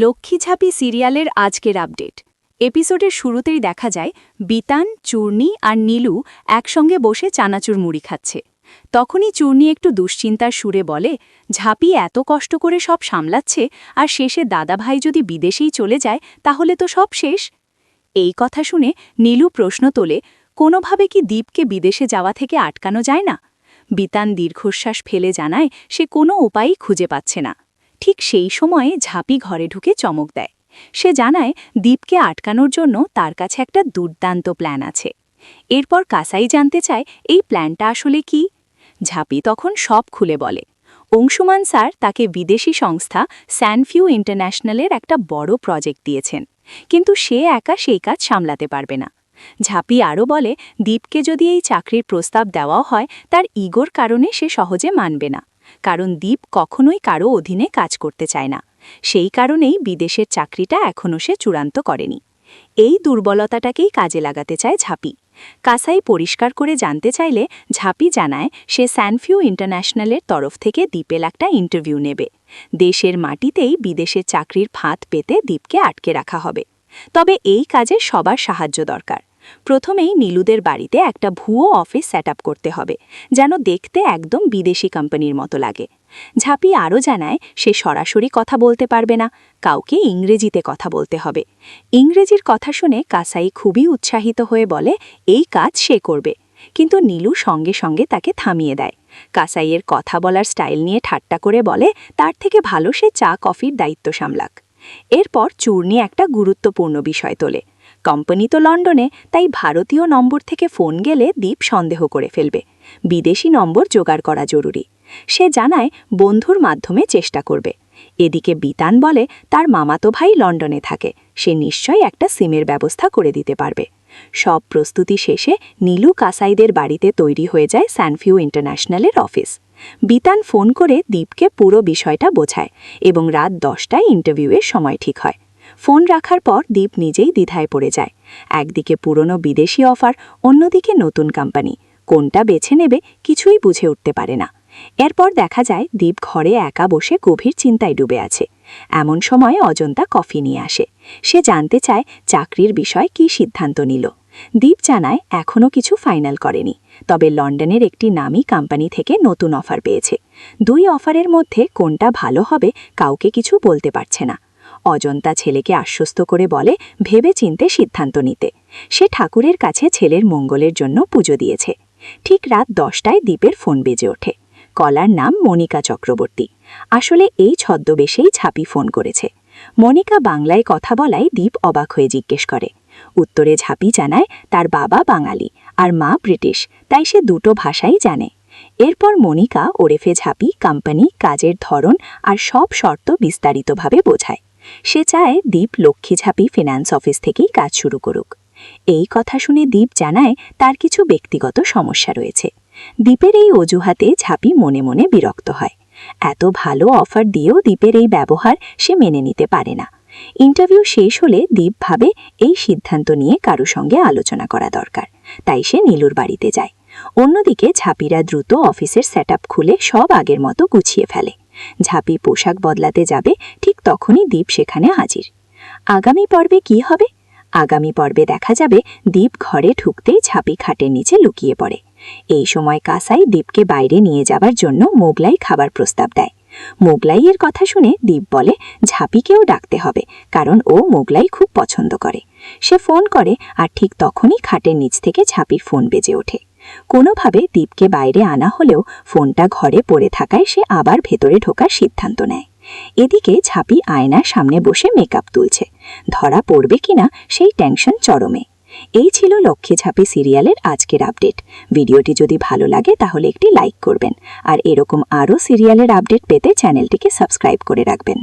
লক্ষ্মীঝাপি সিরিয়ালের আজকের আপডেট। এপিসোডের শুরুতেই দেখা যায় বিতান, চূর্ণী আর নীলু একসঙ্গে বসে চানাচুর মুড়ি খাচ্ছে। তখনই চূর্ণী একটু দুশ্চিন্তার সুরে বলে, ঝাপি এত কষ্ট করে সব সামলাচ্ছে, আর শেষে দাদাভাই যদি বিদেশেই চলে যায় তাহলে তো সব শেষ। এই কথা শুনে নীলু প্রশ্ন তোলে, কোনোভাবে কি দীপকে বিদেশে যাওয়া থেকে আটকানো যায় না? বিতান দীর্ঘশ্বাস ফেলে জানায় সে কোনো উপায়ই খুঁজে পাচ্ছে না। ঠিক সেই সময়ে ঝাপি ঘরে ঢুকে চমক দেয়। সে জানায় দীপকে আটকানোর জন্য তার কাছে একটা দুর্দান্ত প্ল্যান আছে। এরপর কাসাই জানতে চায় এই প্ল্যানটা আসলে কি। ঝাপি তখন সব খুলে বলে, অংশুমান স্যার তাকে বিদেশি সংস্থা স্যানফিউ ইন্টারন্যাশনালের একটা বড় প্রজেক্ট দিয়েছেন, কিন্তু সে একা সেই কাজ সামলাতে পারবে না। ঝাপি আরও বলে, দীপকে যদি এই চাকরির প্রস্তাব দেওয়াও হয় তার ইগোর কারণে সে সহজে মানবে না, কারণ দীপ কখনোই কারো অধীনে কাজ করতে চায় না। সেই কারণেই বিদেশের চাকরিটা এখনও সে চূড়ান্ত করেনি। এই দুর্বলতাটাকেই কাজে লাগাতে চায় ঝাপি। কাসাই পরিষ্কার করে জানতে চাইলে ঝাপি জানায় সে স্যানফিউ ইন্টারন্যাশনালের তরফ থেকে দীপের একটা ইন্টারভিউ নেবে। দেশের মাটিতেই বিদেশের চাকরির ফাঁদ পেতে দীপকে আটকে রাখা হবে। তবে এই কাজে সবার সাহায্য দরকার। প্রথমেই নীলুদের বাড়িতে একটা ভুয়ো অফিস সেট করতে হবে, যেন দেখতে একদম বিদেশি কোম্পানির মতো লাগে। ঝাপি আরও জানায় সে সরাসরি কথা বলতে পারবে না, কাউকে ইংরেজিতে কথা বলতে হবে। ইংরেজির কথা শুনে কাসাই খুবই উৎসাহিত হয়ে বলে এই কাজ সে করবে, কিন্তু নীলু সঙ্গে সঙ্গে তাকে থামিয়ে দেয়। কাসাইয়ের কথা বলার স্টাইল নিয়ে ঠাট্টা করে বলে তার থেকে ভালো সে চা কফির দায়িত্ব সামলাক। এরপর চূর্ণী একটা গুরুত্বপূর্ণ বিষয় তোলে, কোম্পানি তো লন্ডনে, তাই ভারতীয় নম্বর থেকে ফোন গেলে দীপ সন্দেহ করে ফেলবে। বিদেশি নম্বর জোগাড় করা জরুরি। সে জানায় বন্ধুর মাধ্যমে চেষ্টা করবে। এদিকে বিতান বলে তার মামাতো ভাই লন্ডনে থাকে, সে নিশ্চয়ই একটা সিমের ব্যবস্থা করে দিতে পারবে। সব প্রস্তুতি শেষে নীলু কাসাইদের বাড়িতে তৈরি হয়ে যায় স্যানফিউ ইন্টারন্যাশনালের অফিস। বিতান ফোন করে দীপকে পুরো বিষয়টা বোঝায় এবং রাত 10টায় ইন্টারভিউয়ের সময় ঠিক হয়। ফোন রাখার পর দীপ নিজেই দ্বিধায় পড়ে যায়। একদিকে পুরনো বিদেশি অফার, অন্যদিকে নতুন কোম্পানি, কোনটা বেছে নেবে কিছুই বুঝে উঠতে পারে না। এরপর দেখা যায় দীপ ঘরে একা বসে গভীর চিন্তায় ডুবে আছে। এমন সময় অজন্তা কফি নিয়ে আসে। সে জানতে চায় চাকরির বিষয় কী সিদ্ধান্ত নিল। দীপ জানায় এখনও কিছু ফাইনাল করেনি, তবে লন্ডনের একটি নামী কোম্পানি থেকে নতুন অফার পেয়েছে। দুই অফারের মধ্যে কোনটা ভালো হবে কাউকে কিছু বলতে পারছে না। অজন্তা ছেলেকে আশ্বস্ত করে বলে ভেবে চিনতে সিদ্ধান্ত নিতে। সে ঠাকুরের কাছে ছেলের মঙ্গলের জন্য পুজো দিয়েছে। ঠিক রাত 10টায় দীপের ফোন বেজে ওঠে। কলার নাম মনিকা চক্রবর্তী। আসলে এই ছদ্মবেশেই ঝাপি ফোন করেছে। মনিকা বাংলায় কথা বলায় দীপ অবাক হয়ে জিজ্ঞেস করে। উত্তরে ঝাপি জানায় তার বাবা বাঙালি আর মা ব্রিটিশ, তাই সে দুটো ভাষাই জানে। এরপর মনিকা ওরেফে ঝাপি কোম্পানি, কাজের ধরন আর সব শর্ত বিস্তারিতভাবে বোঝায়। সে চায় দীপ লক্ষ্মীঝাপি ফিন্যান্স অফিস থেকেই কাজ শুরু করুক। এই কথা শুনে দীপ জানায় তার কিছু ব্যক্তিগত সমস্যা রয়েছে। দীপের এই অজুহাতে ঝাপি মনে মনে বিরক্ত হয়। এত ভালো অফার দিয়েও দীপের এই ব্যবহার সে মেনে নিতে পারে না। ইন্টারভিউ শেষ হলে দীপ ভাবে এই সিদ্ধান্ত নিয়ে কারো সঙ্গে আলোচনা করা দরকার, তাই সে নীলুর বাড়িতে যায়। অন্যদিকে ঝাপিরা দ্রুত অফিসের সেটআপ খুলে সব আগের মতো গুছিয়ে ফেলে। ঝাপি পোশাক বদলাতে যাবে, ঠিক তখনই দীপ সেখানে হাজির। আগামী পর্বে কি হবে? আগামী পর্বে দেখা যাবে দীপ ঘরে ঢুকতেই ঝাপি খাটের নিচে লুকিয়ে পড়ে। এই সময় কাসাই দীপকে বাইরে নিয়ে যাবার জন্য মোগলাই খাবার প্রস্তাব দেয়। মোগলাইয়ের কথা শুনে দীপ বলে ঝাপিকেও ডাকতে হবে, কারণ ও মোগলাই খুব পছন্দ করে। সে ফোন করে আর ঠিক তখনই খাটের নিচ থেকে ঝাপির ফোন বেজে ওঠে। কোনোভাবে দীপকে বাইরে আনা হলেও ফোনটা ঘরে পড়ে থাকায় সে আবার ভেতরে ঢোকার সিদ্ধান্ত নেয়। এদিকে ঝাপি আয়নার সামনে বসে মেকআপ তুলছে। ধরা পড়বে কিনা সেই টেনশন চরমে। এই ছিল লক্ষ্মীঝাপি সিরিয়ালের আজকের আপডেট। ভিডিওটি যদি ভালো লাগে তাহলে একটি লাইক করবেন, আর এরকম আরও সিরিয়ালের আপডেট পেতে চ্যানেলটিকে সাবস্ক্রাইব করে রাখবেন।